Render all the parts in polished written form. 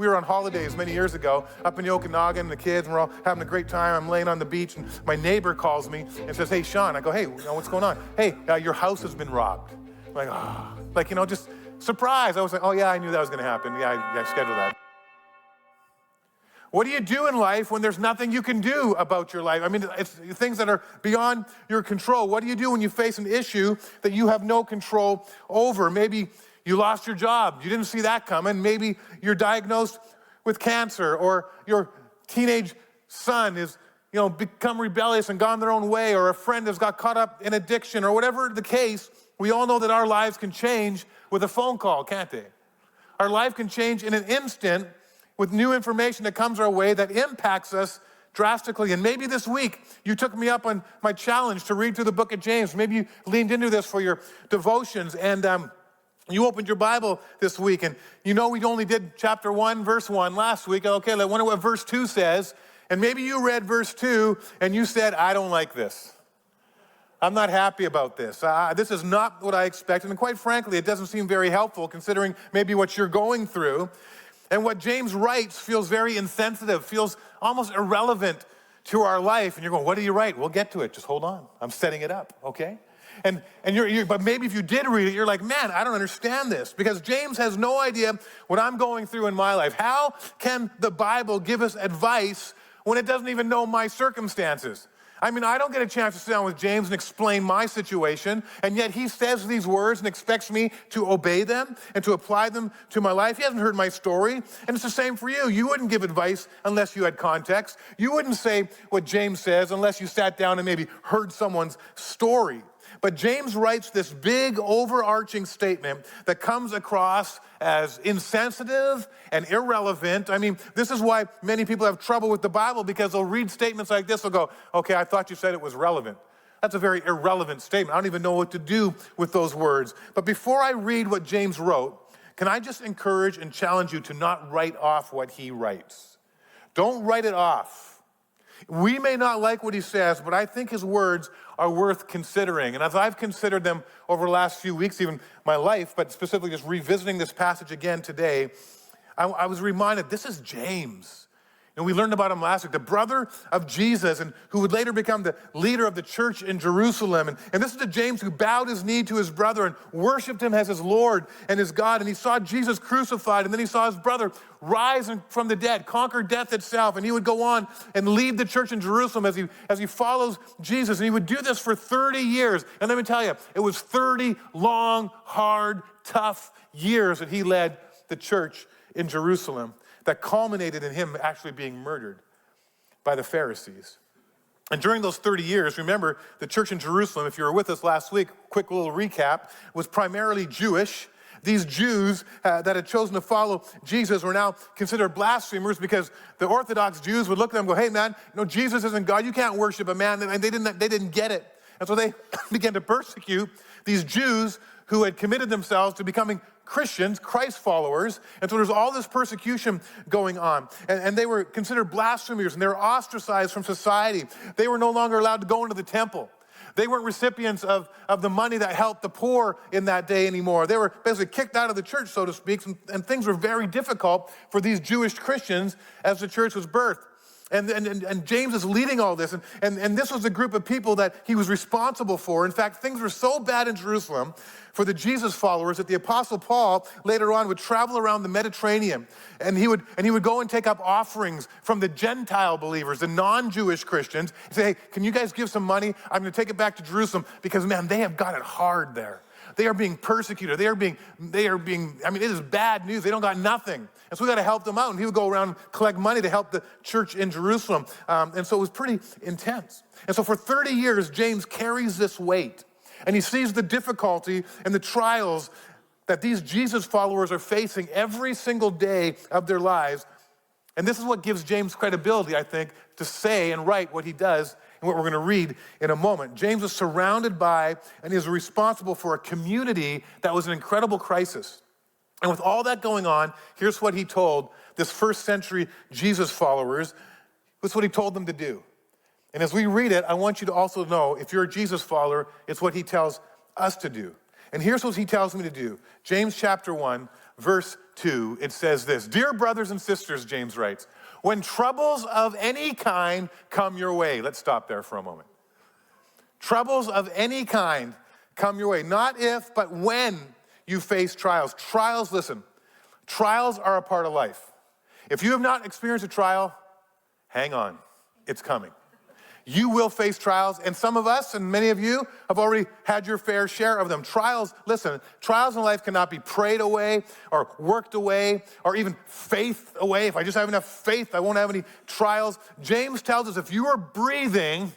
we were on holidays many years ago up in the Okanagan, the kids, and we're all having a great time. I'm laying on the beach, and my neighbor calls me and says, hey, Shawn. I go, hey, what's going on? Hey, your house has been robbed. I'm like, oh, just surprise. I was like, oh, yeah, I knew that was going to happen. Yeah, I scheduled that. What do you do in life when there's nothing you can do about your life? I mean, it's things that are beyond your control. What do you do when you face an issue that you have no control over? Maybe you lost your job. You didn't see that coming. Maybe you're diagnosed with cancer, or your teenage son is, become rebellious and gone their own way, or a friend has got caught up in addiction, or whatever the case. We all know that our lives can change with a phone call, can't they? Our life can change in an instant with new information that comes our way that impacts us drastically. And maybe this week you took me up on my challenge to read through the book of James. Maybe you leaned into this for your devotions, and you opened your Bible this week, and we only did chapter 1, verse 1 last week. Okay, I wonder what verse 2 says. And maybe you read verse 2 and you said, I don't like this. I'm not happy about this. This is not what I expected. And quite frankly, it doesn't seem very helpful considering maybe what you're going through. And what James writes feels very insensitive, feels almost irrelevant to our life. And you're going, what do you write? We'll get to it. Just hold on. I'm setting it up, okay? But maybe if you did read it, you're like, man, I don't understand this. Because James has no idea what I'm going through in my life. How can the Bible give us advice when it doesn't even know my circumstances? I mean, I don't get a chance to sit down with James and explain my situation, and yet he says these words and expects me to obey them and to apply them to my life. He hasn't heard my story, and it's the same for you. You wouldn't give advice unless you had context. You wouldn't say what James says unless you sat down and maybe heard someone's story. But James writes this big overarching statement that comes across as insensitive and irrelevant. I mean, this is why many people have trouble with the Bible, because they'll read statements like this. They'll go, okay, I thought you said it was relevant. That's a very irrelevant statement. I don't even know what to do with those words. But before I read what James wrote, can I just encourage and challenge you to not write off what he writes? Don't write it off. We may not like what he says, but I think his words are worth considering. And as I've considered them over the last few weeks, even my life, but specifically just revisiting this passage again today, I was reminded, this is James. And we learned about him last week, the brother of Jesus, and who would later become the leader of the church in Jerusalem. And this is the James who bowed his knee to his brother and worshiped him as his Lord and his God. And he saw Jesus crucified, and then he saw his brother rise from the dead, conquer death itself. And he would go on and lead the church in Jerusalem as he follows Jesus. And he would do this for 30 years. And let me tell you, it was 30 long, hard, tough years that he led the church in Jerusalem, that culminated in him actually being murdered by the Pharisees. And during those 30 years, remember, the church in Jerusalem, if you were with us last week, quick little recap, was primarily Jewish. These Jews that had chosen to follow Jesus were now considered blasphemers, because the Orthodox Jews would look at them and go, hey man, Jesus isn't God, you can't worship a man. And they didn't get it. And so they began to persecute these Jews who had committed themselves to becoming Christians, Christ followers. And so there's all this persecution going on. And they were considered blasphemers, and they were ostracized from society. They were no longer allowed to go into the temple. They weren't recipients of the money that helped the poor in that day anymore. They were basically kicked out of the church, so to speak, and things were very difficult for these Jewish Christians as the church was birthed. And James is leading all this, and this was a group of people that he was responsible for. In fact, things were so bad in Jerusalem for the Jesus followers that the Apostle Paul later on would travel around the Mediterranean, and he would go and take up offerings from the Gentile believers, the non-Jewish Christians, and say, hey, can you guys give some money? I'm going to take it back to Jerusalem, because man, they have got it hard there. They are being persecuted. They are being, I mean, it is bad news. They don't got nothing. And so we got to help them out. And he would go around and collect money to help the church in Jerusalem. And so it was pretty intense. And so for 30 years, James carries this weight. And he sees the difficulty and the trials that these Jesus followers are facing every single day of their lives. And this is what gives James credibility, I think, to say and write what he does and what we're going to read in a moment. James was surrounded by and is responsible for a community that was an incredible crisis. And with all that going on, here's what he told this first century Jesus followers. This is what he told them to do. And as we read it, I want you to also know, if you're a Jesus follower, it's what he tells us to do. And here's what he tells me to do. James chapter 1, verse 2, it says this, "Dear brothers and sisters," James writes, "when troubles of any kind come your way." Let's stop there for a moment. Troubles of any kind come your way. Not if, but when you face trials. Trials, listen, trials are a part of life. If you have not experienced a trial, hang on, it's coming. You will face trials, and some of us, and many of you, have already had your fair share of them. Trials, listen, trials in life cannot be prayed away or worked away or even faith away. If I just have enough faith, I won't have any trials. James tells us if you are breathing,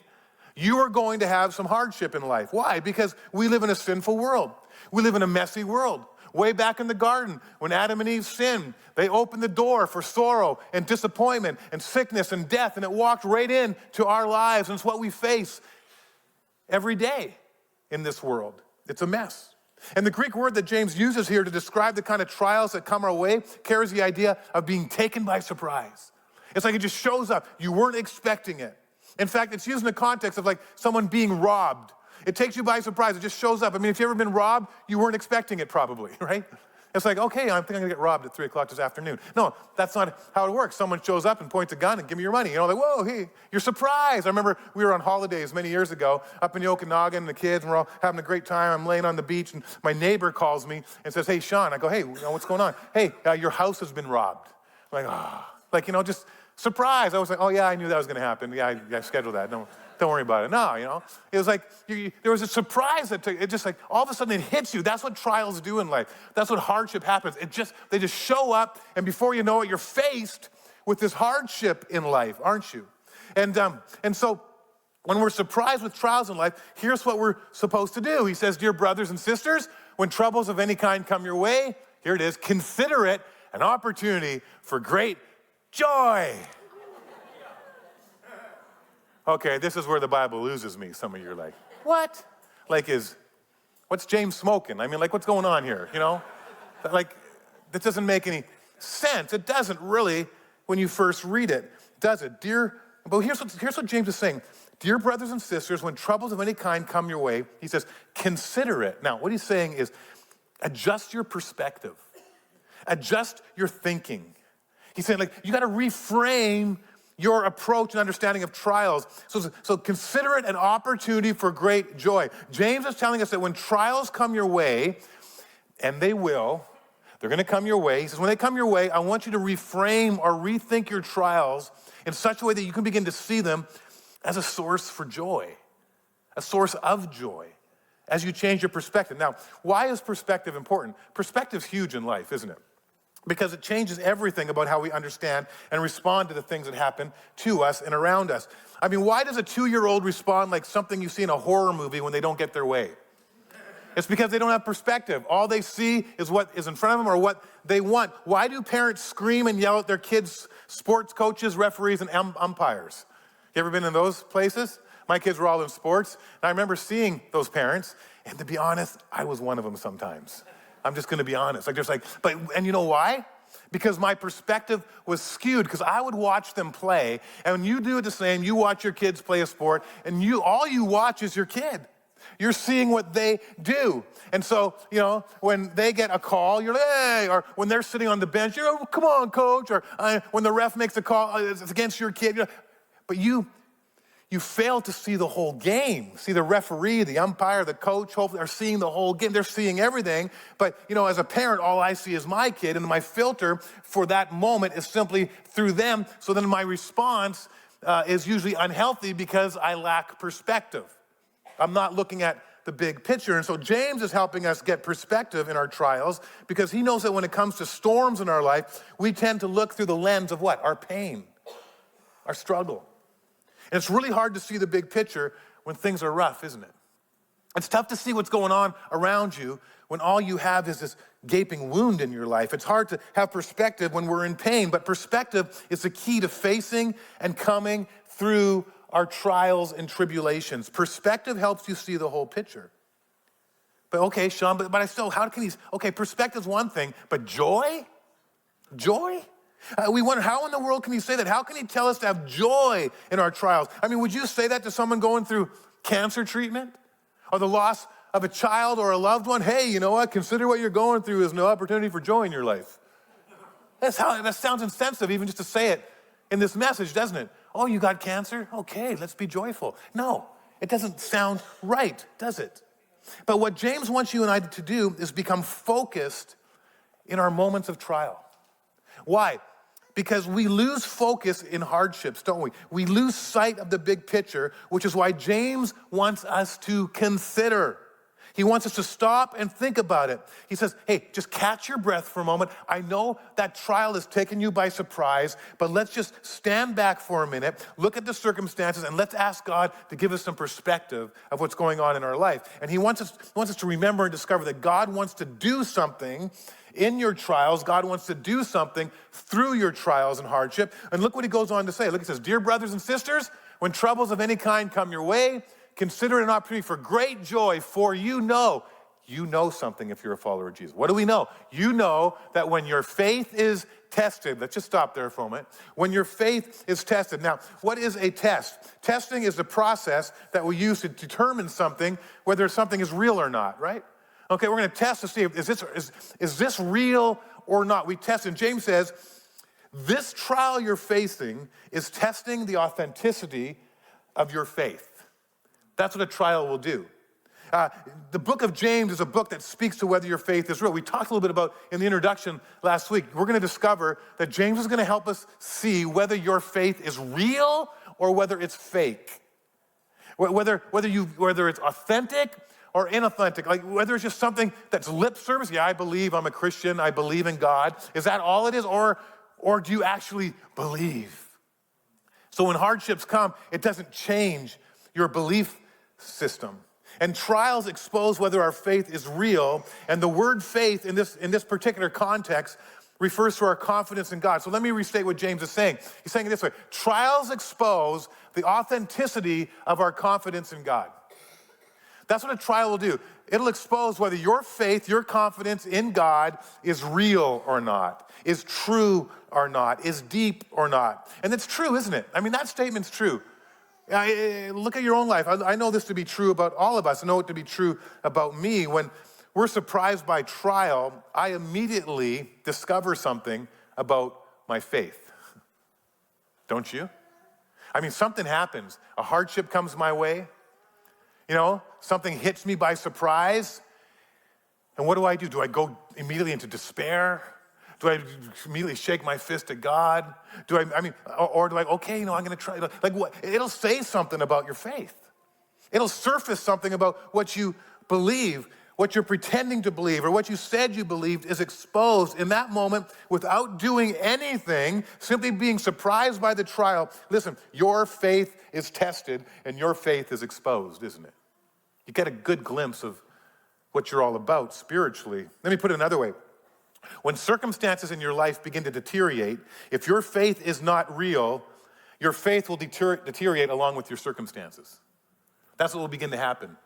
you are going to have some hardship in life. Why? Because we live in a sinful world. We live in a messy world. Way back in the garden, when Adam and Eve sinned, they opened the door for sorrow and disappointment and sickness and death, and it walked right into our lives, and it's what we face every day in this world. It's a mess. And the Greek word that James uses here to describe the kind of trials that come our way carries the idea of being taken by surprise. It's like it just shows up. You weren't expecting it. In fact, it's used in the context of like someone being robbed. It takes you by surprise. It just shows up. I mean, if you've ever been robbed, you weren't expecting it probably, right? It's like, okay, I think I'm gonna get robbed at 3 o'clock this afternoon. No, that's not how it works. Someone shows up and points a gun and give me your money. You know, like, whoa, hey, you're surprised. I remember we were on holidays many years ago up in the Okanagan, and the kids, and we're all having a great time. I'm laying on the beach, and my neighbor calls me and says, "Hey, Shawn." I go, "Hey, what's going on?" "Hey, your house has been robbed." I'm like, just surprise. I was like, "Oh yeah, I knew that was gonna happen. Yeah, I scheduled that. Don't worry about it." No, it was like, there was a surprise that it just like, all of a sudden it hits you. That's what trials do in life. That's what hardship happens. They just show up, and before you know it, you're faced with this hardship in life, aren't you? And so when we're surprised with trials in life, here's what we're supposed to do. He says, "Dear brothers and sisters, when troubles of any kind come your way," here it is, "consider it an opportunity for great joy." Okay, this is where the Bible loses me. Some of you are like, what? Like, what's James smoking? I mean, like, what's going on here, Like, that doesn't make any sense. It doesn't really when you first read it, does it? But here's what James is saying. "Dear brothers and sisters, when troubles of any kind come your way," he says, "consider it." Now, what he's saying is adjust your perspective. Adjust your thinking. He's saying, like, you got to reframe your approach and understanding of trials. So consider it an opportunity for great joy. James is telling us that when trials come your way, and they're going to come your way. He says, when they come your way, I want you to reframe or rethink your trials in such a way that you can begin to see them as a source for joy, a source of joy, as you change your perspective. Now, why is perspective important? Perspective's huge in life, isn't it? Because it changes everything about how we understand and respond to the things that happen to us and around us. I mean, why does a 2-year-old respond like something you see in a horror movie when they don't get their way? It's because they don't have perspective. All they see is what is in front of them or what they want. Why do parents scream and yell at their kids' sports coaches, referees, and umpires? You ever been in those places? My kids were all in sports, and I remember seeing those parents, and to be honest, I was one of them sometimes. I'm just gonna be honest. And you know why? Because my perspective was skewed, because I would watch them play, and when you do the same, you watch your kids play a sport, and all you watch is your kid. You're seeing what they do. And so, when they get a call, you're like, hey, or when they're sitting on the bench, you're like, come on, coach, or when the ref makes a call, it's against your kid. But you fail to see the whole game. See, the referee, the umpire, the coach, hopefully are seeing the whole game. They're seeing everything. But, as a parent, all I see is my kid, and my filter for that moment is simply through them. So then my response is usually unhealthy because I lack perspective. I'm not looking at the big picture. And so James is helping us get perspective in our trials, because he knows that when it comes to storms in our life, we tend to look through the lens of what? Our pain, our struggle. And it's really hard to see the big picture when things are rough, isn't it? It's tough to see what's going on around you when all you have is this gaping wound in your life. It's hard to have perspective when we're in pain, but perspective is the key to facing and coming through our trials and tribulations. Perspective helps you see the whole picture. But okay, Shawn, but I still, perspective's one thing, but joy? Joy? We wonder, how in the world can he say that? How can he tell us to have joy in our trials? I mean, would you say that to someone going through cancer treatment or the loss of a child or a loved one, hey, you know what? Consider what you're going through as an opportunity for joy in your life. That sounds insensitive even just to say it in this message, doesn't it? Oh, you got cancer? Okay, let's be joyful. No, it doesn't sound right, does it? But what James wants you and I to do is become focused in our moments of trial. Why? Because we lose focus in hardships, don't we? We lose sight of the big picture, which is why James wants us to consider. He wants us to stop and think about it. He says, hey, just catch your breath for a moment. I know that trial has taken you by surprise, but let's just stand back for a minute, look at the circumstances, and let's ask God to give us some perspective of what's going on in our life. And he wants us to remember and discover that God wants to do something in your trials. God wants to do something through your trials and hardship. And look what he goes on to say. Look, he says, dear brothers and sisters, when troubles of any kind come your way, consider it an opportunity for great joy, for you know something if you're a follower of Jesus. What do we know? You know that when your faith is tested, let's just stop there for a moment. When your faith is tested. Now, what is a test? Testing is the process that we use to determine something, whether something is real or not, right? Okay, we're going to test to see if is this real or not. We test, and James says, this trial you're facing is testing the authenticity of your faith. That's what a trial will do. The book of James is a book that speaks to whether your faith is real. We talked a little bit about in the introduction last week. We're going to discover that James is going to help us see whether your faith is real or whether it's fake. Whether it's authentic or inauthentic, like whether it's just something that's lip service. Yeah, I believe I'm a Christian. I believe in God. Is that all it is, or do you actually believe? So when hardships come, it doesn't change your belief system. And trials expose whether our faith is real, and the word faith in this particular context refers to our confidence in God. So let me restate what James is saying. He's saying it this way: trials expose the authenticity of our confidence in God. That's what a trial will do. It'll expose whether your faith, your confidence in God is real or not, is true or not, is deep or not. And it's true, isn't it? I mean, that statement's true. Look at your own life. I know this to be true about all of us. I know it to be true about me. When we're surprised by trial, I immediately discover something about my faith. Don't you? I mean, something happens. A hardship comes my way. You know, something hits me by surprise. And what do? Do I go immediately into despair? Do I immediately shake my fist at God? Or do I, okay, I'm going to try. Like what? It'll say something about your faith. It'll surface something about what you believe, what you're pretending to believe, or what you said you believed is exposed in that moment without doing anything, simply being surprised by the trial. Listen, your faith is tested and your faith is exposed, isn't it? You get a good glimpse of what you're all about spiritually. Let me put it another way. When circumstances in your life begin to deteriorate, if your faith is not real, your faith will deteriorate along with your circumstances. That's what will begin to happen.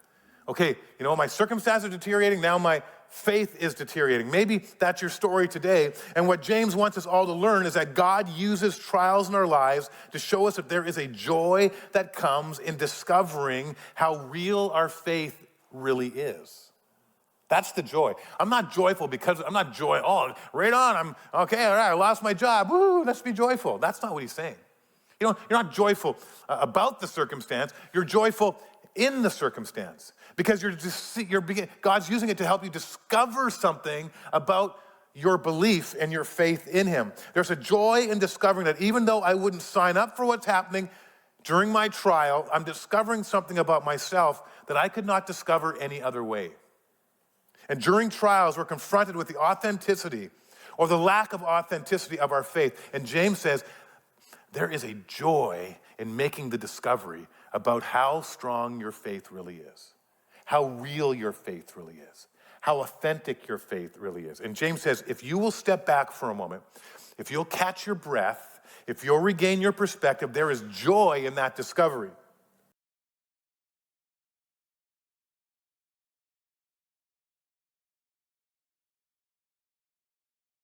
Okay, my circumstances are deteriorating, now my faith is deteriorating. Maybe that's your story today. And what James wants us all to learn is that God uses trials in our lives to show us that there is a joy that comes in discovering how real our faith really is. That's the joy. I'm not joyful because I'm not oh, right on, I'm okay, all right, I lost my job. Woo, let's be joyful. That's not what he's saying. You're not joyful about the circumstance. You're joyful in the circumstance because God's using it to help you discover something about your belief and your faith in him. There's a joy in discovering that even though I wouldn't sign up for what's happening during my trial, I'm discovering something about myself that I could not discover any other way. And during trials, we're confronted with the authenticity or the lack of authenticity of our faith. And James says, there is a joy in making the discovery about how strong your faith really is, how real your faith really is, how authentic your faith really is. And James says, if you will step back for a moment, if you'll catch your breath, if you'll regain your perspective, there is joy in that discovery.